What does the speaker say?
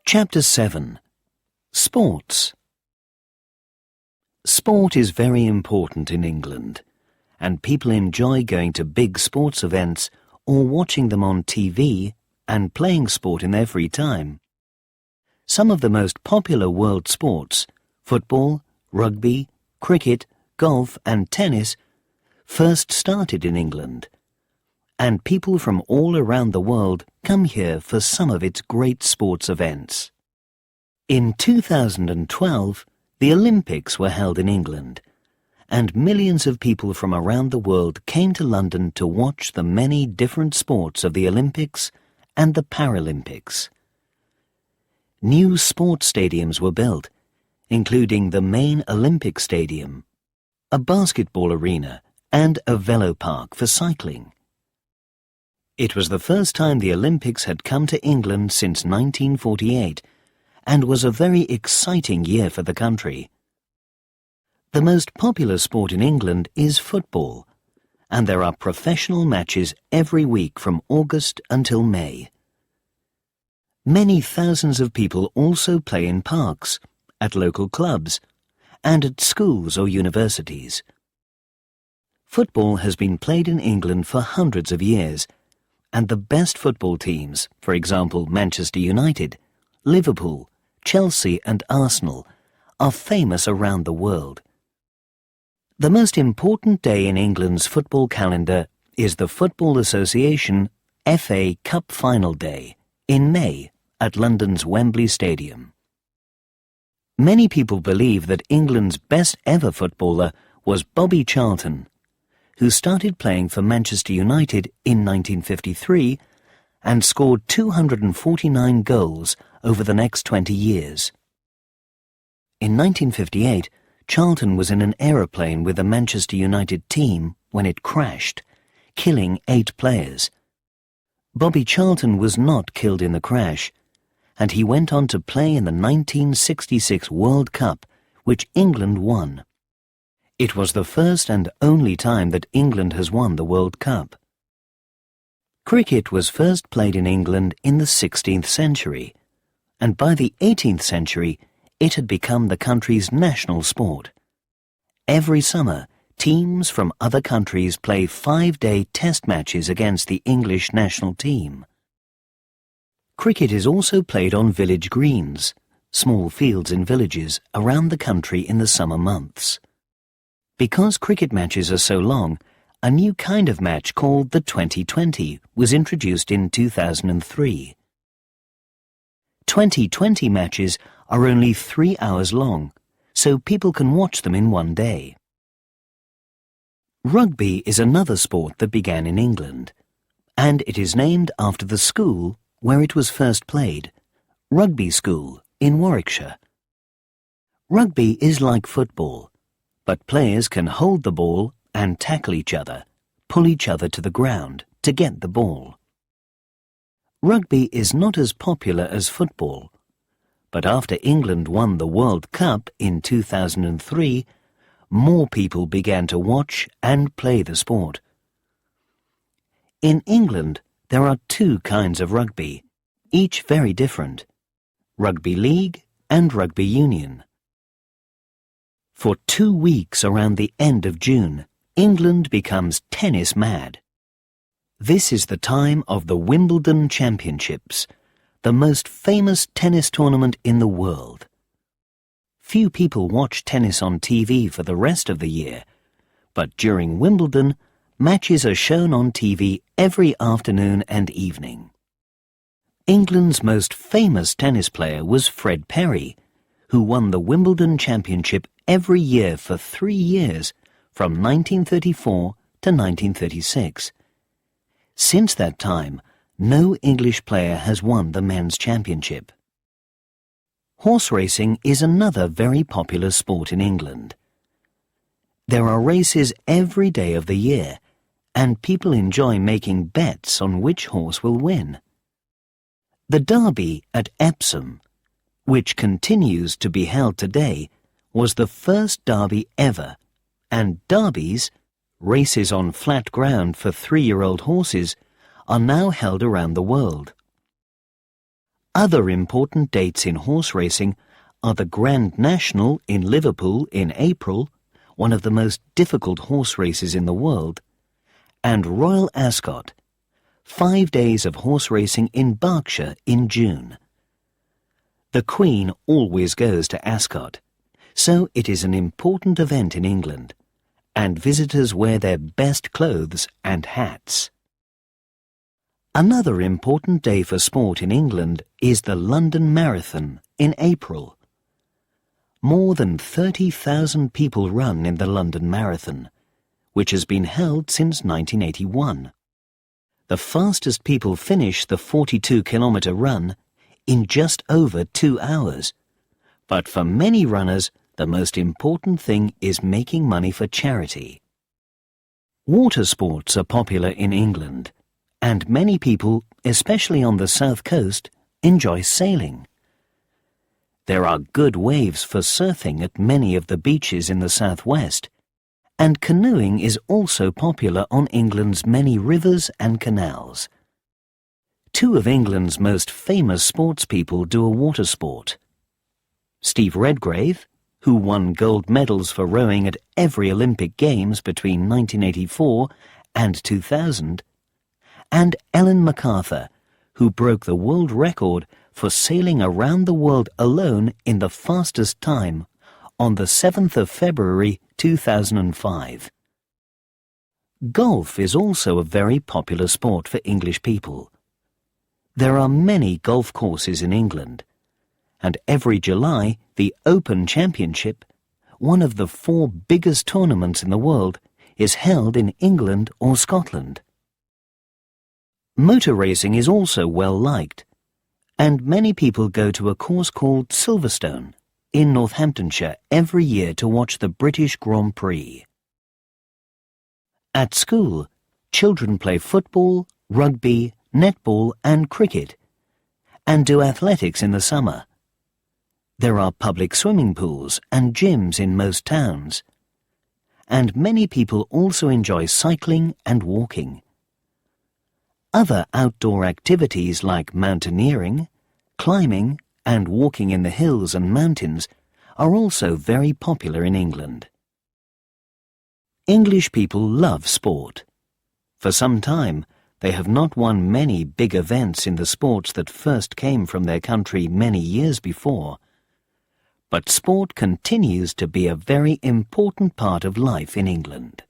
Chapter 7. Sports. Sport is very important in England, and people enjoy going to big sports events or watching them on TV and playing sport in their free time. Some of the most popular world sports, football, rugby, cricket, golf and tennis, first started in England, and people from all around the world come here for some of its great sports events. In 2012, the Olympics were held in England, and millions of people from around the world came to London to watch the many different sports of the Olympics and the Paralympics. New sports stadiums were built, including the main Olympic Stadium, a basketball arena and a velo park for cycling. It was the first time the Olympics had come to England since 1948 and was a very exciting year for the country. The most popular sport in England is football, and there are professional matches every week from August until May. Many thousands of people also play in parks, at local clubs, and at schools or universities. Football has been played in England for hundreds of years, and the best football teams, for example Manchester United, Liverpool, Chelsea and Arsenal, are famous around the world. The most important day in England's football calendar is the Football Association FA Cup Final Day in May at London's Wembley Stadium. Many people believe that England's best ever footballer was Bobby Charlton, who started playing for Manchester United in 1953 and scored 249 goals over the next 20 years. In 1958, Charlton was in an aeroplane with the Manchester United team when it crashed, killing 8 players. Bobby Charlton was not killed in the crash, and he went on to play in the 1966 World Cup, which England won. It was the first and only time that England has won the World Cup. Cricket was first played in England in the 16th century, and by the 18th century it had become the country's national sport. Every summer, teams from other countries play 5-day test matches against the English national team. Cricket is also played on village greens, small fields in villages around the country in the summer months. Because cricket matches are so long, a new kind of match called the 2020 was introduced in 2003. 2020 matches are only 3 hours long, so people can watch them in one day. Rugby is another sport that began in England, and it is named after the school where it was first played, Rugby School in Warwickshire. Rugby is like football, but players can hold the ball and tackle each other, pull each other to the ground to get the ball. Rugby is not as popular as football, but after England won the World Cup in 2003, more people began to watch and play the sport. In England, there are 2 kinds of rugby, each very different: rugby league and rugby union. For 2 weeks around the end of June, England becomes tennis mad. This is the time of the Wimbledon Championships, the most famous tennis tournament in the world. Few people watch tennis on TV for the rest of the year, but during Wimbledon, matches are shown on TV every afternoon and evening. England's most famous tennis player was Fred Perry, who won the Wimbledon Championship every year for 3 years, from 1934 to 1936. Since that time, no English player has won the men's championship. Horse racing is another very popular sport in England. There are races every day of the year, and people enjoy making bets on which horse will win. The Derby at Epsom, which continues to be held today, was the first Derby ever, and derbies, races on flat ground for 3-year-old horses, are now held around the world. Other important dates in horse racing are the Grand National in Liverpool in April, one of the most difficult horse races in the world, and Royal Ascot, 5 days of horse racing in Berkshire in June. The Queen always goes to Ascot, so it is an important event in England, and visitors wear their best clothes and hats. Another important day for sport in England is the London Marathon in April. More than 30,000 people run in the London Marathon, which has been held since 1981. The fastest people finish the 42-kilometre run in just over 2 hours. But for many runners, the most important thing is making money for charity. Water sports are popular in England, and many people, especially on the south coast, enjoy sailing. There are good waves for surfing at many of the beaches in the southwest, and canoeing is also popular on England's many rivers and canals. 2 of England's most famous sportspeople do a water sport. Steve Redgrave, who won gold medals for rowing at every Olympic Games between 1984 and 2000, and Ellen MacArthur, who broke the world record for sailing around the world alone in the fastest time on the 7th of February 2005. Golf is also a very popular sport for English people. There are many golf courses in England, and every July the Open Championship, one of the 4 biggest tournaments in the world, is held in England or Scotland. Motor racing is also well liked, and many people go to a course called Silverstone in Northamptonshire every year to watch the British Grand Prix. At school, children play football, rugby, netball and cricket, and do athletics in the summer. There are public swimming pools and gyms in most towns, and many people also enjoy cycling and walking. Other outdoor activities like mountaineering, climbing, and walking in the hills and mountains are also very popular in England. English people love sport. For some time, they have not won many big events in the sports that first came from their country many years before. But sport continues to be a very important part of life in England.